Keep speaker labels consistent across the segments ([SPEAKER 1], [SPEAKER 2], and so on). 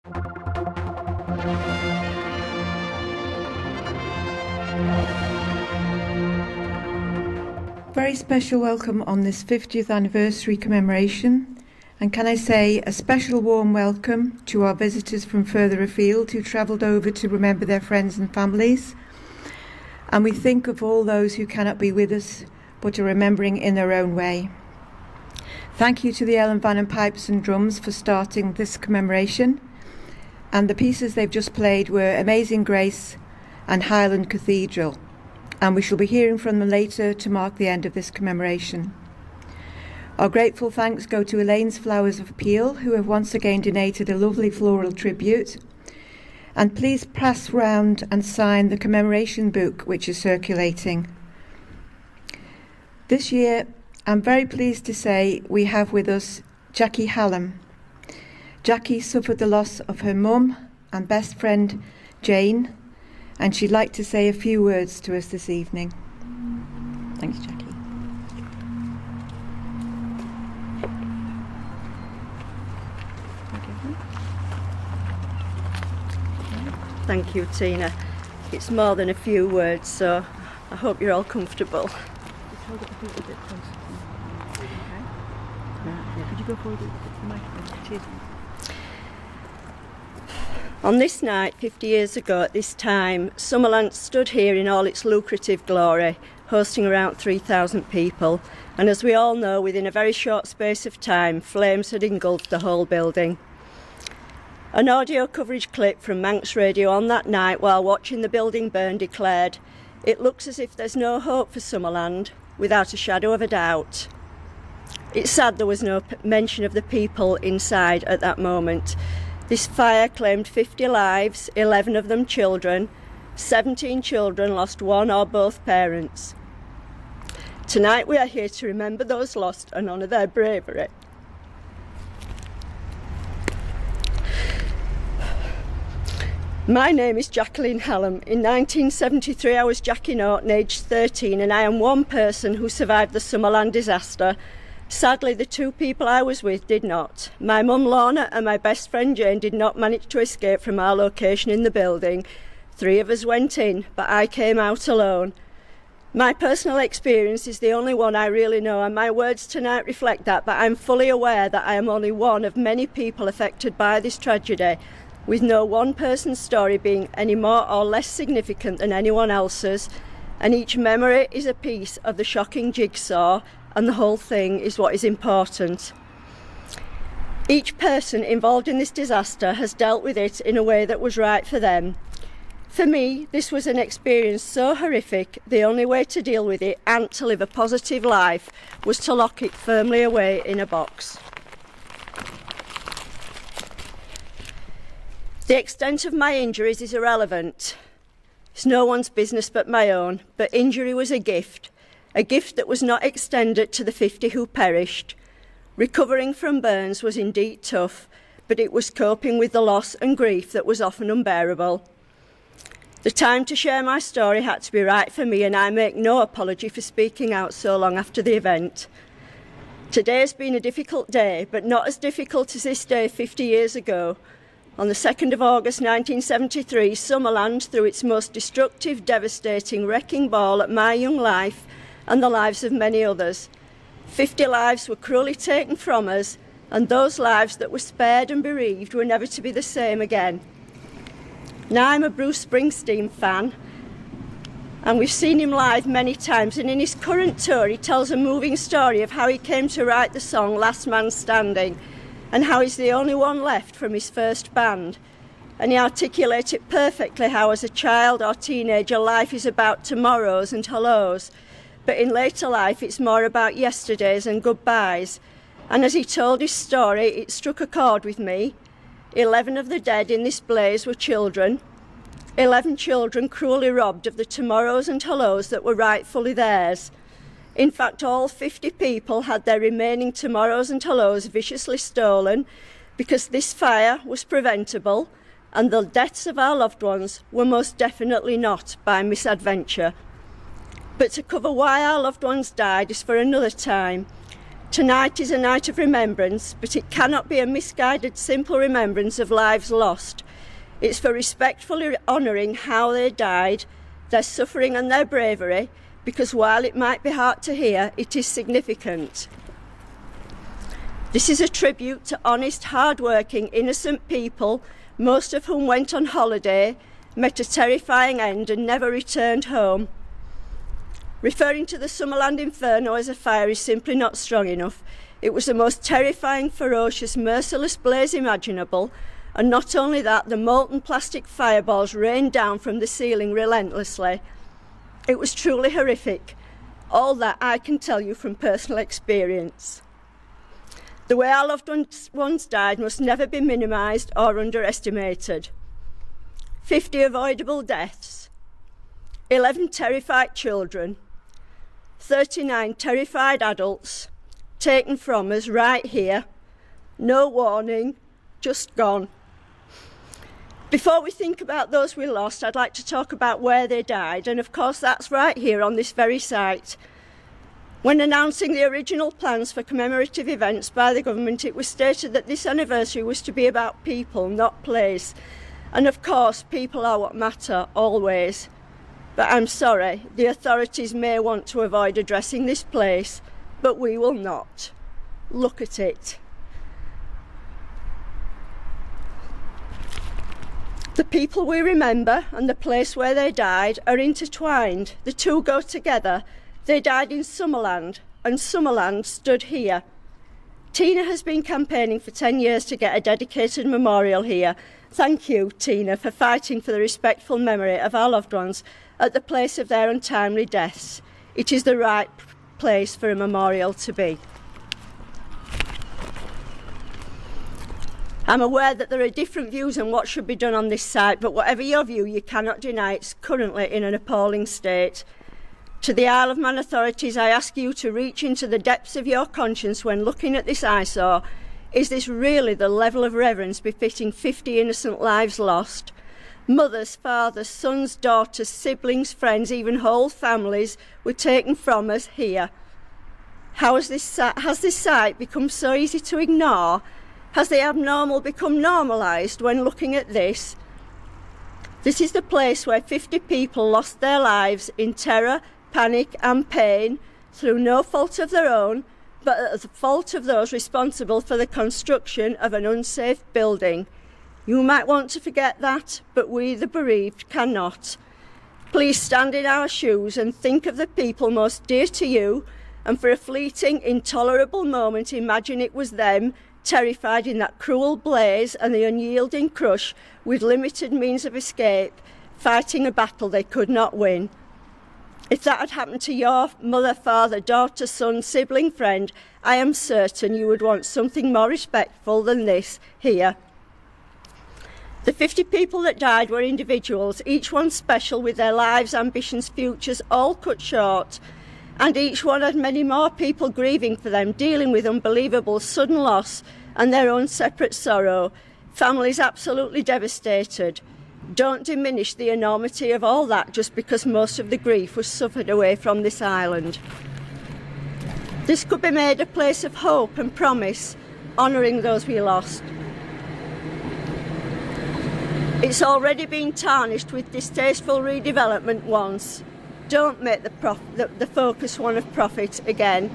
[SPEAKER 1] Very special welcome on this 50th anniversary commemoration, and can I say a special warm welcome to our visitors from further afield who travelled over to remember their friends and families. And we think of all those who cannot be with us but are remembering in their own way. Thank you to the Ellen Vannon Pipes and Drums for starting this commemoration, and the pieces they've just played were Amazing Grace and Highland Cathedral, and we shall be hearing from them later to mark the end of this commemoration. Our grateful thanks go to Elaine's Flowers of Peel, who have once again donated a lovely floral tribute. And please pass round and sign the commemoration book which is circulating. This year, I'm very pleased to say we have with us Jackie Hallam. Jackie suffered the loss of her mum and best friend Jane, and she'd like to say a few words to us this evening. Thanks, Jackie.
[SPEAKER 2] Thank you, Tina. It's more than a few words, so I hope you're all comfortable.
[SPEAKER 1] Just hold it a little bit closer. Okay? Yeah. Could you go forward with the microphone? Cheers.
[SPEAKER 2] On this night, 50 years ago at this time, Summerland stood here in all its lucrative glory, hosting around 3,000 people. And as we all know, within a very short space of time, flames had engulfed the whole building. An audio coverage clip from Manx Radio on that night while watching the building burn declared, "It looks as if there's no hope for Summerland, without a shadow of a doubt." It's sad there was no mention of the people inside at that moment. This fire claimed 50 lives, 11 of them children. 17 children lost one or both parents. Tonight we are here to remember those lost and honour their bravery. My name is Jackie Hallam. In 1973 I was Jackie Norton, aged 13, and I am one person who survived the Summerland disaster. Sadly, the two people I was with did not. My mum Lorna and my best friend Jane did not manage to escape from our location in the building. 3 of us went in, but I came out alone. My personal experience is the only one I really know, and my words tonight reflect that, but I'm fully aware that I am only one of many people affected by this tragedy, with no one person's story being any more or less significant than anyone else's, and each memory is a piece of the shocking jigsaw, and the whole thing is what is important. Each person involved in this disaster has dealt with it in a way that was right for them. For me, this was an experience so horrific, the only way to deal with it and to live a positive life was to lock it firmly away in a box. The extent of my injuries is irrelevant. It's no one's business but my own, but injury was a gift that was not extended to the 50 who perished. Recovering from burns was indeed tough, but it was coping with the loss and grief that was often unbearable. The time to share my story had to be right for me, and I make no apology for speaking out so long after the event. Today has been a difficult day, but not as difficult as this day 50 years ago. On the 2nd of August 1973, Summerland threw its most destructive, devastating wrecking ball at my young life and the lives of many others. 50 lives were cruelly taken from us, and those lives that were spared and bereaved were never to be the same again. Now, I'm a Bruce Springsteen fan, and we've seen him live many times, and in his current tour he tells a moving story of how he came to write the song Last Man Standing, and how he's the only one left from his first band. And he articulated perfectly how as a child or teenager life is about tomorrows and hellos, but in later life it's more about yesterdays and goodbyes. And as he told his story, it struck a chord with me. 11 of the dead in this blaze were children. 11 children cruelly robbed of the tomorrows and hellos that were rightfully theirs. In fact, all 50 people had their remaining tomorrows and hellos viciously stolen because this fire was preventable and the deaths of our loved ones were most definitely not by misadventure. But to cover why our loved ones died is for another time. Tonight is a night of remembrance, but it cannot be a misguided, simple remembrance of lives lost. It's for respectfully honouring how they died, their suffering and their bravery, because while it might be hard to hear, it is significant. This is a tribute to honest, hard-working, innocent people, most of whom went on holiday, met a terrifying end and never returned home. Referring to the Summerland inferno as a fire is simply not strong enough. It was the most terrifying, ferocious, merciless blaze imaginable, and not only that, the molten plastic fireballs rained down from the ceiling relentlessly. It was truly horrific. All that I can tell you from personal experience. The way our loved ones died must never be minimised or underestimated. 50 avoidable deaths, 11 terrified children, 39 terrified adults taken from us right here, no warning, just gone. Before we think about those we lost, I'd like to talk about where they died, and of course that's right here on this very site. When announcing the original plans for commemorative events by the government, it was stated that this anniversary was to be about people, not place. And of course, people are what matter, always. But I'm sorry, the authorities may want to avoid addressing this place, but we will not. Look at it. The people we remember and the place where they died are intertwined. The two go together. They died in Summerland, and Summerland stood here. Tina has been campaigning for 10 years to get a dedicated memorial here. Thank you, Tina, for fighting for the respectful memory of our loved ones at the place of their untimely deaths. It is the right place for a memorial to be. I'm aware that there are different views on what should be done on this site, but whatever your view, you cannot deny it's currently in an appalling state. To the Isle of Man authorities, I ask you to reach into the depths of your conscience when looking at this eyesore. Is this really the level of reverence befitting 50 innocent lives lost? Mothers, fathers, sons, daughters, siblings, friends, even whole families were taken from us here. Has this site become so easy to ignore? Has the abnormal become normalised when looking at this? This is the place where 50 people lost their lives in terror, panic and pain through no fault of their own, but at the fault of those responsible for the construction of an unsafe building. You might want to forget that, but we, the bereaved, cannot. Please stand in our shoes and think of the people most dear to you, and for a fleeting, intolerable moment, imagine it was them, terrified in that cruel blaze and the unyielding crush, with limited means of escape, fighting a battle they could not win. If that had happened to your mother, father, daughter, son, sibling, friend, I am certain you would want something more respectful than this here. The 50 people that died were individuals, each one special with their lives, ambitions, futures, all cut short. And each one had many more people grieving for them, dealing with unbelievable sudden loss and their own separate sorrow. Families absolutely devastated. Don't diminish the enormity of all that just because most of the grief was suffered away from this island. This could be made a place of hope and promise, honouring those we lost. It's already been tarnished with distasteful redevelopment once. Don't make the focus one of profit again.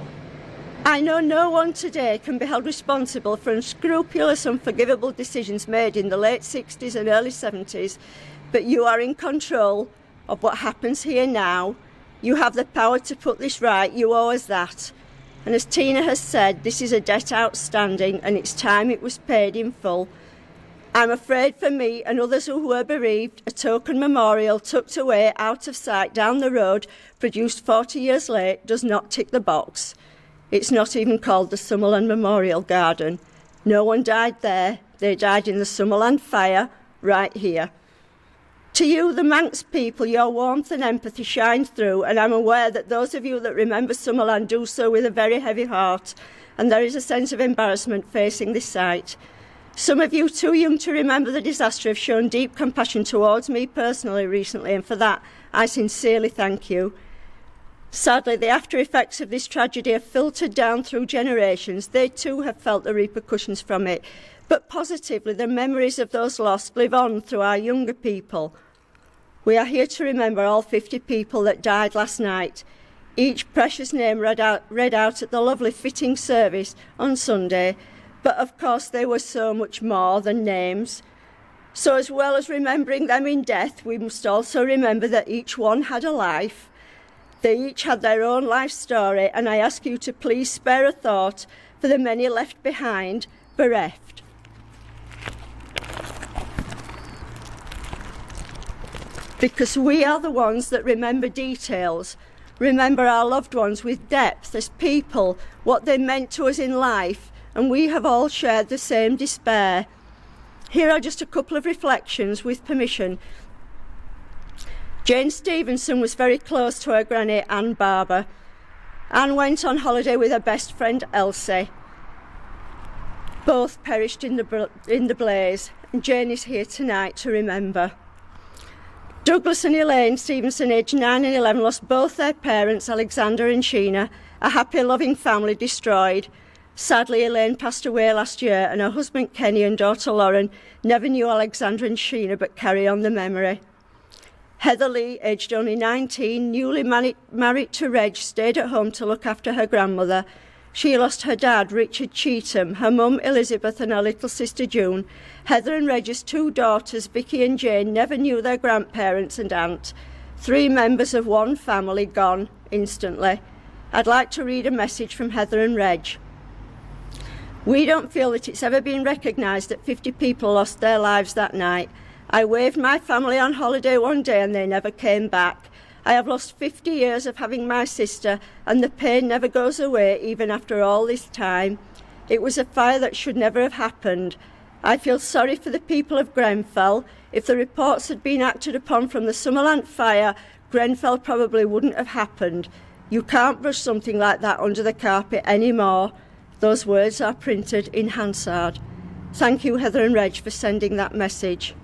[SPEAKER 2] I know no one today can be held responsible for unscrupulous, unforgivable decisions made in the late 60s and early 70s, but you are in control of what happens here now. You have the power to put this right. You owe us that. And as Tina has said, this is a debt outstanding and it's time it was paid in full. I'm afraid for me and others who were bereaved, a token memorial tucked away out of sight down the road, produced 40 years late, does not tick the box. It's not even called the Summerland Memorial Garden. No one died there. They died in the Summerland fire, right here. To you, the Manx people, your warmth and empathy shine through, and I'm aware that those of you that remember Summerland do so with a very heavy heart, and there is a sense of embarrassment facing this site. Some of you, too young to remember the disaster, have shown deep compassion towards me personally recently, and for that I sincerely thank you. Sadly, the after effects of this tragedy have filtered down through generations. They too have felt the repercussions from it. But positively, the memories of those lost live on through our younger people. We are here to remember all 50 people that died last night, each precious name read out at the lovely fitting service on Sunday. But of course, they were so much more than names. So as well as remembering them in death, we must also remember that each one had a life. They each had their own life story, and I ask you to please spare a thought for the many left behind, bereft. Because we are the ones that remember details, remember our loved ones with depth as people, what they meant to us in life, and we have all shared the same despair. Here are just a couple of reflections with permission. Jane Stevenson was very close to her granny Anne Barber. Anne went on holiday with her best friend Elsie. Both perished in the blaze, and Jane is here tonight to remember. Douglas and Elaine Stevenson, aged 9 and 11, lost both their parents, Alexander and Sheena, a happy, loving family destroyed. Sadly, Elaine passed away last year, and her husband Kenny and daughter Lauren never knew Alexander and Sheena but carry on the memory. Heather Lee, aged only 19, newly married to Reg, stayed at home to look after her grandmother. She lost her dad, Richard Cheetham, her mum, Elizabeth, and her little sister, June. Heather and Reg's 2 daughters, Vicky and Jane, never knew their grandparents and aunt. 3 members of one family gone instantly. I'd like to read a message from Heather and Reg. We don't feel that it's ever been recognised that 50 people lost their lives that night. I waved my family on holiday one day and they never came back. I have lost 50 years of having my sister, and the pain never goes away even after all this time. It was a fire that should never have happened. I feel sorry for the people of Grenfell. If the reports had been acted upon from the Summerland fire, Grenfell probably wouldn't have happened. You can't brush something like that under the carpet anymore. Those words are printed in Hansard. Thank you, Heather and Reg, for sending that message.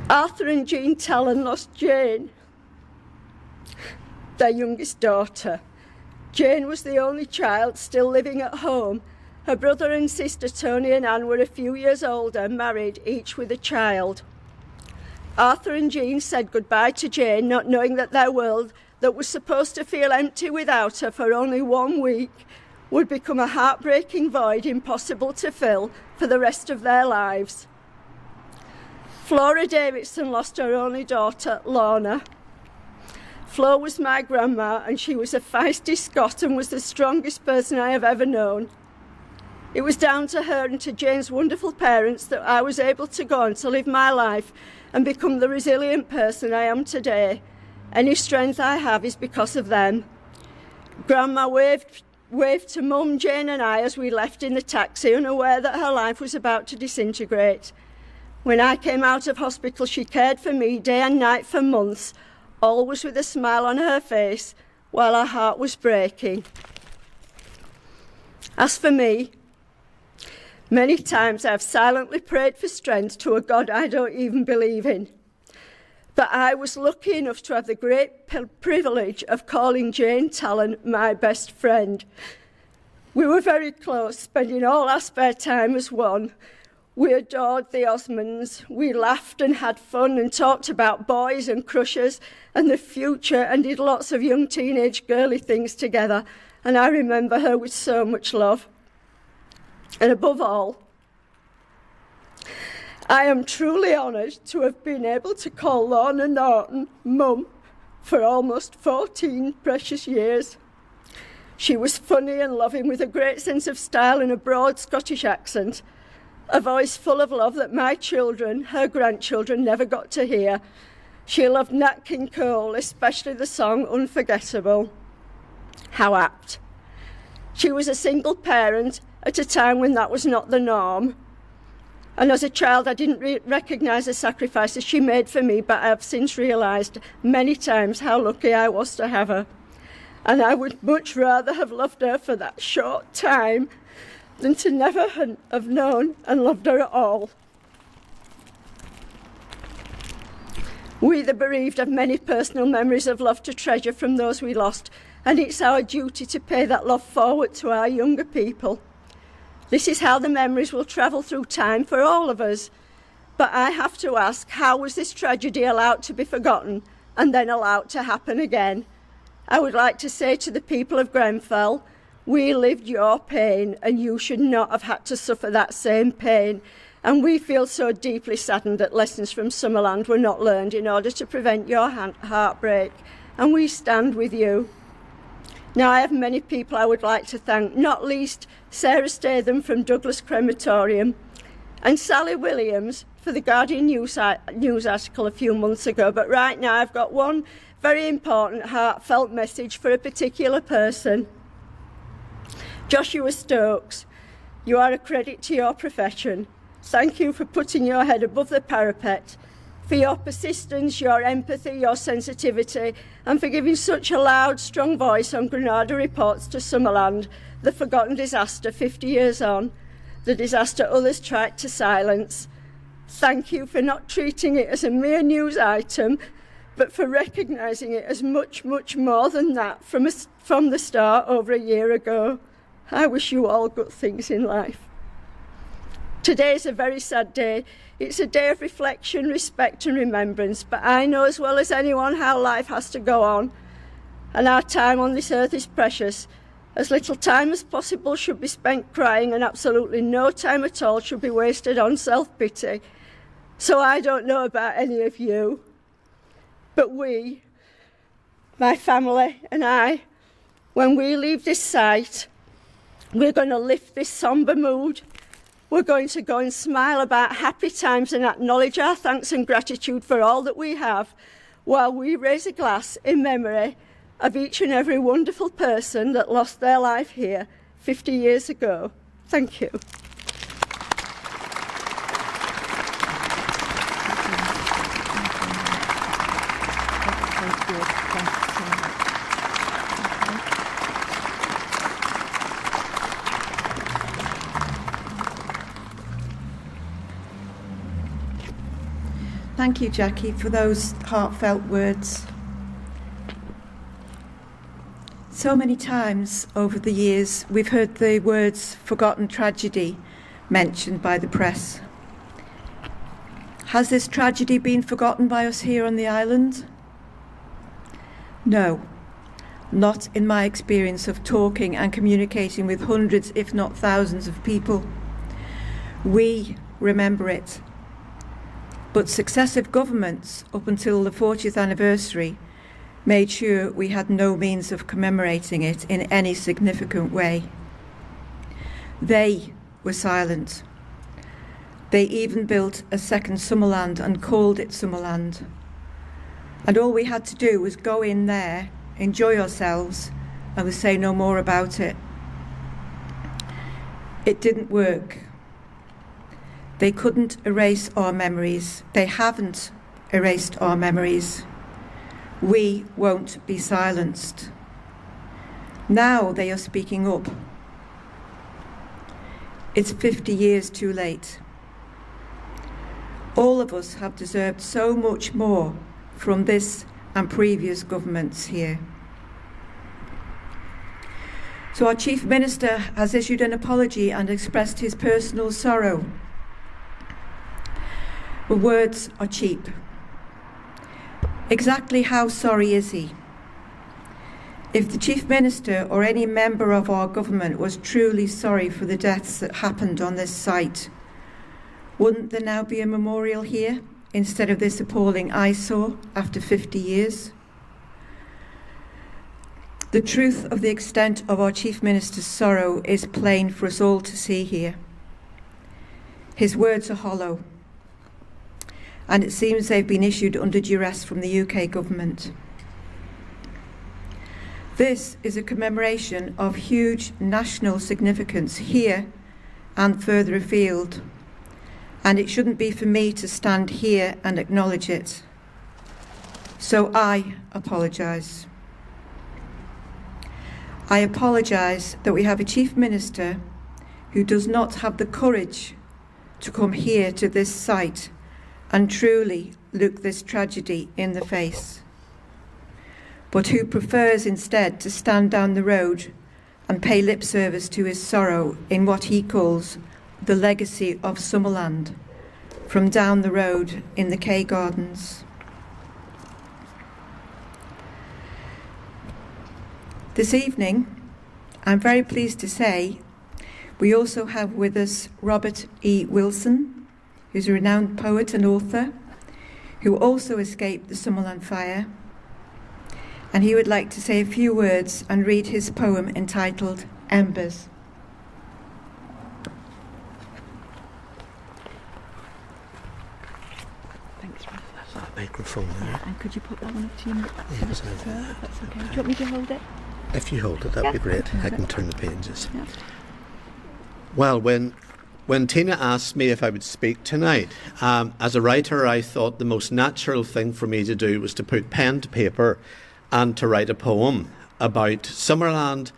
[SPEAKER 2] Arthur and Jean Talon lost Jane, their youngest daughter. Jane was the only child still living at home. Her brother and sister Tony and Anne were a few years older, married, each with a child. Arthur and Jean said goodbye to Jane, not knowing that their world, that was supposed to feel empty without her for only 1 week, would become a heartbreaking void impossible to fill for the rest of their lives. Flora Davidson lost her only daughter, Lorna. Flo was my grandma, and she was a feisty Scot and was the strongest person I have ever known. It was down to her and to Jane's wonderful parents that I was able to go on to live my life and become the resilient person I am today. Any strength I have is because of them. Grandma waved to Mum, Jane and I as we left in the taxi, unaware that her life was about to disintegrate. When I came out of hospital, she cared for me day and night for months, always with a smile on her face, while her heart was breaking. As for me, many times I have silently prayed for strength to a God I don't even believe in. But I was lucky enough to have the great privilege of calling Jane Talon my best friend. We were very close, spending all our spare time as one. We adored the Osmonds. We laughed and had fun and talked about boys and crushes and the future and did lots of young teenage girly things together. And I remember her with so much love. And above all, I am truly honoured to have been able to call Lorna Norton Mum for almost 14 precious years. She was funny and loving with a great sense of style and a broad Scottish accent. A voice full of love that my children, her grandchildren, never got to hear. She loved Nat King Cole, especially the song Unforgettable. How apt. She was a single parent at a time when that was not the norm. And as a child, I didn't recognise the sacrifices she made for me, but I have since realised many times how lucky I was to have her. And I would much rather have loved her for that short time than to never have known and loved her at all. We, the bereaved, have many personal memories of love to treasure from those we lost, and it's our duty to pay that love forward to our younger people. This is how the memories will travel through time for all of us. But I have to ask, how was this tragedy allowed to be forgotten and then allowed to happen again? I would like to say to the people of Grenfell, we lived your pain and you should not have had to suffer that same pain. And we feel so deeply saddened that lessons from Summerland were not learned in order to prevent your heartbreak. And we stand with you. Now, I have many people I would like to thank, not least Sarah Statham from Douglas Crematorium and Sally Williams for the Guardian news article a few months ago. But right now I've got one very important heartfelt message for a particular person. Joshua Stokes, you are a credit to your profession. Thank you for putting your head above the parapet, for your persistence, your empathy, your sensitivity, and for giving such a loud, strong voice on Granada Reports to Summerland, the forgotten disaster 50 years on, the disaster others tried to silence. Thank you for not treating it as a mere news item, but for recognising it as much, much more than that from the start over a year ago. I wish you all good things in life. Today is a very sad day. It's a day of reflection, respect and remembrance, but I know as well as anyone how life has to go on, and our time on this earth is precious. As little time as possible should be spent crying, and absolutely no time at all should be wasted on self-pity. So I don't know about any of you, but we, my family and I, when we leave this site, we're going to lift this sombre mood. We're going to go and smile about happy times and acknowledge our thanks and gratitude for all that we have, while we raise a glass in memory of each and every wonderful person that lost their life here 50 years ago. Thank you.
[SPEAKER 1] Thank you, Jackie, for those heartfelt words. So many times over the years we've heard the words forgotten tragedy mentioned by the press. Has this tragedy been forgotten by us here on the island? No, not in my experience of talking and communicating with hundreds, if not thousands of people. We remember it. But successive governments, up until the 40th anniversary, made sure we had no means of commemorating it in any significant way. They were silent. They even built a second Summerland and called it Summerland. And all we had to do was go in there, enjoy ourselves, and we say no more about it. It didn't work. They couldn't erase our memories. They haven't erased our memories. We won't be silenced. Now they are speaking up. It's 50 years too late. All of us have deserved so much more from this and previous governments here. So our Chief Minister has issued an apology and expressed his personal sorrow. But words are cheap. Exactly how sorry is he? If the Chief Minister or any member of our government was truly sorry for the deaths that happened on this site, wouldn't there now be a memorial here instead of this appalling eyesore after 50 years? The truth of the extent of our Chief Minister's sorrow is plain for us all to see here. His words are hollow, and it seems they've been issued under duress from the UK government. This is a commemoration of huge national significance here and further afield, and it shouldn't be for me to stand here and acknowledge it. So I apologise. I apologise that we have a Chief Minister who does not have the courage to come here to this site and truly look this tragedy in the face, but who prefers instead to stand down the road and pay lip service to his sorrow in what he calls the legacy of Summerland, from down the road in the Kew Gardens. This evening, I'm very pleased to say, we also have with us Robert E. Wilson, who's a renowned poet and author, who also escaped the Summerland fire, and he would like to say a few words and read his poem entitled Embers. Thanks, Robert.
[SPEAKER 3] That's that microphone there.
[SPEAKER 1] Yeah, and could you put that one up to you?
[SPEAKER 3] Yes, I will.
[SPEAKER 1] If that's okay. Do you want me to hold it?
[SPEAKER 3] If you hold it, that'd be great. I can turn the pages.
[SPEAKER 1] Yeah.
[SPEAKER 3] Well, when Tina asked me if I would speak tonight, as a writer, I thought the most natural thing for me to do was to put pen to paper and to write a poem about Summerland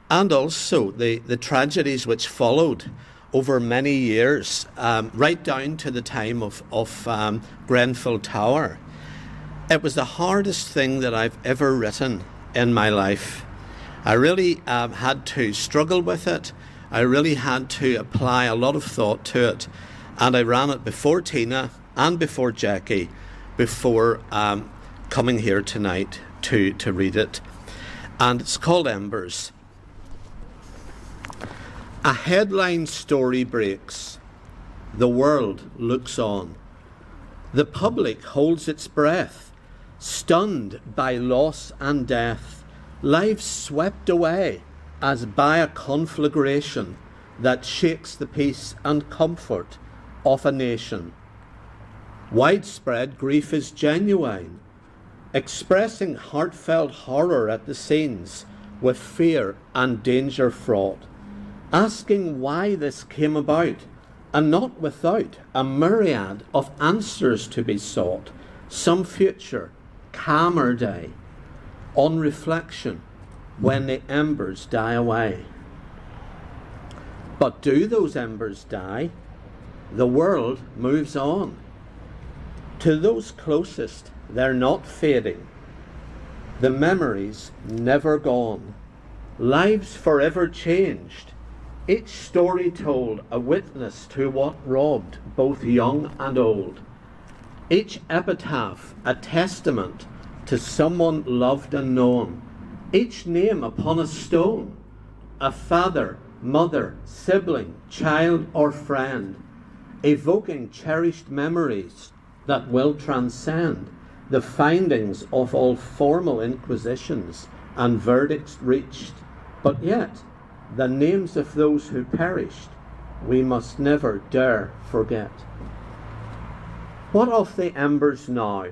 [SPEAKER 3] and also the tragedies which followed over many years, right down to the time of Grenfell Tower. It was the hardest thing that I've ever written in my life. I really had to struggle with it. I really had to apply a lot of thought to it. And I ran it before Tina and before Jackie before coming here tonight to read it. And it's called Embers. A headline story breaks. The world looks on. The public holds its breath, stunned by loss and death. Lives swept away as by a conflagration that shakes the peace and comfort of a nation. Widespread grief is genuine, expressing heartfelt horror at the scenes with fear and danger fraught, asking why this came about, and not without a myriad of answers to be sought. Some future, calmer day, on reflection, when the embers die away. But do those embers die? The world moves on. To those closest, they're not fading. The memories never gone. Lives forever changed. Each story told a witness to what robbed both young and old. Each epitaph a testament to someone loved and known. Each name upon a stone, a father, mother, sibling, child or friend, evoking cherished memories that will transcend the findings of all formal inquisitions and verdicts reached. But yet, the names of those who perished, we must never dare forget. What of the embers now?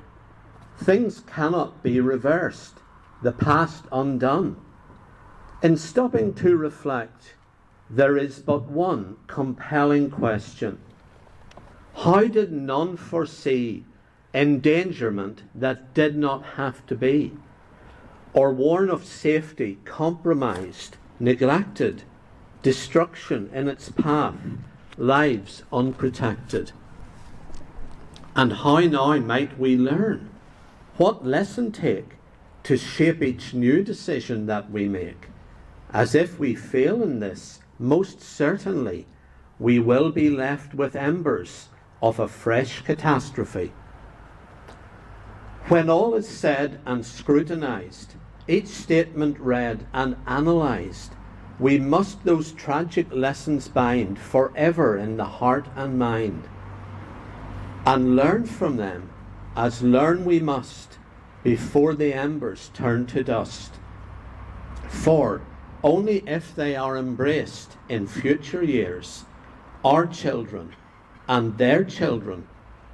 [SPEAKER 3] Things cannot be reversed, the past undone. In stopping to reflect, there is but one compelling question. How did none foresee endangerment that did not have to be, or warn of safety compromised, neglected, destruction in its path, lives unprotected? And how now might we learn? What lesson take to shape each new decision that we make? As if we fail in this, most certainly we will be left with embers of a fresh catastrophe. When all is said and scrutinized, each statement read and analysed, we must those tragic lessons bind forever in the heart and mind, and learn from them, as learn we must, before the embers turn to dust. For only if they are embraced in future years, our children and their children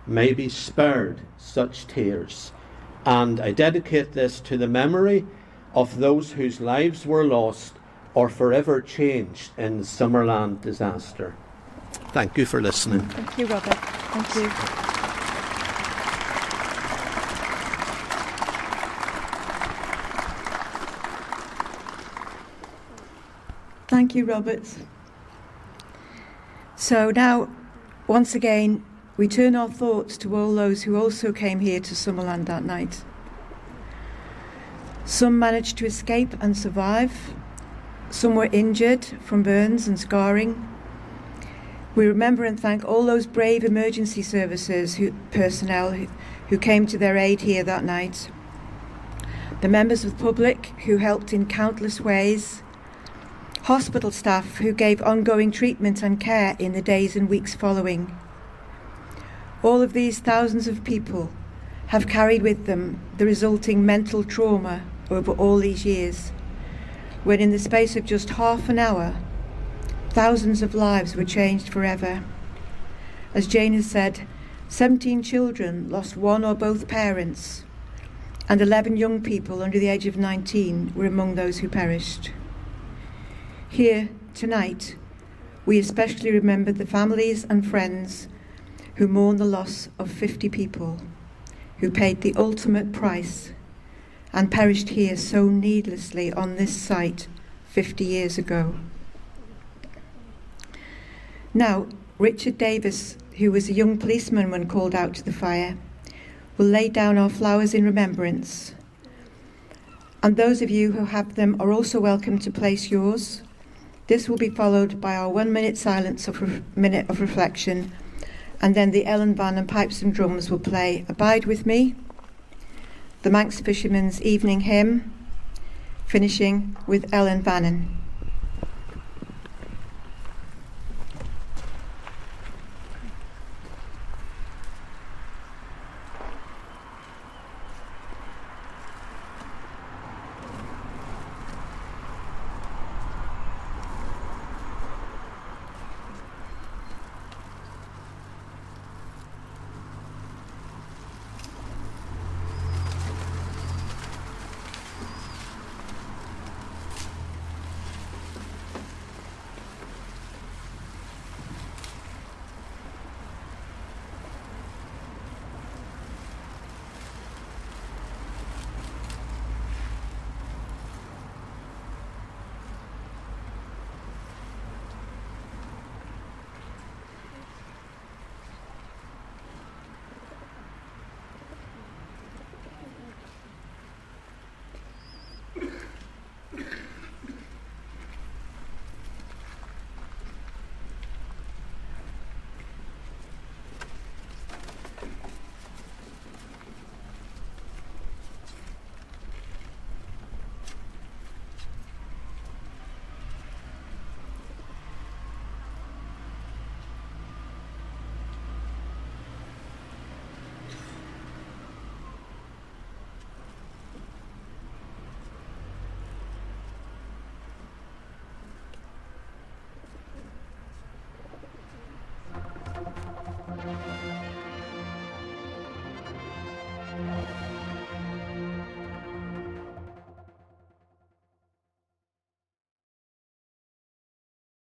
[SPEAKER 3] may be spared such tears. And I dedicate this to the memory of those whose lives were lost or forever changed in the Summerland disaster. Thank you for listening.
[SPEAKER 1] Thank you, Robert. Thank you. Thank you, Robert. So now, once again, we turn our thoughts to all those who also came here to Summerland that night. Some managed to escape and survive. Some were injured from burns and scarring. We remember and thank all those brave emergency services personnel who came to their aid here that night. The members of the public who helped in countless ways. Hospital staff who gave ongoing treatment and care in the days and weeks following. All of these thousands of people have carried with them the resulting mental trauma over all these years, when in the space of just half an hour, thousands of lives were changed forever. As Jane has said, 17 children lost one or both parents, and 11 young people under the age of 19 were among those who perished. Here, tonight, we especially remember the families and friends who mourn the loss of 50 people who paid the ultimate price and perished here so needlessly on this site 50 years ago. Now, Richard Davis, who was a young policeman when called out to the fire, will lay down our flowers in remembrance. And those of you who have them are also welcome to place yours. This will be followed by our 1 minute silence minute of reflection, and then the Ellen Band and pipes and drums will play Abide With Me, the Manx Fishermen's Evening Hymn, finishing with Ellen Bannon.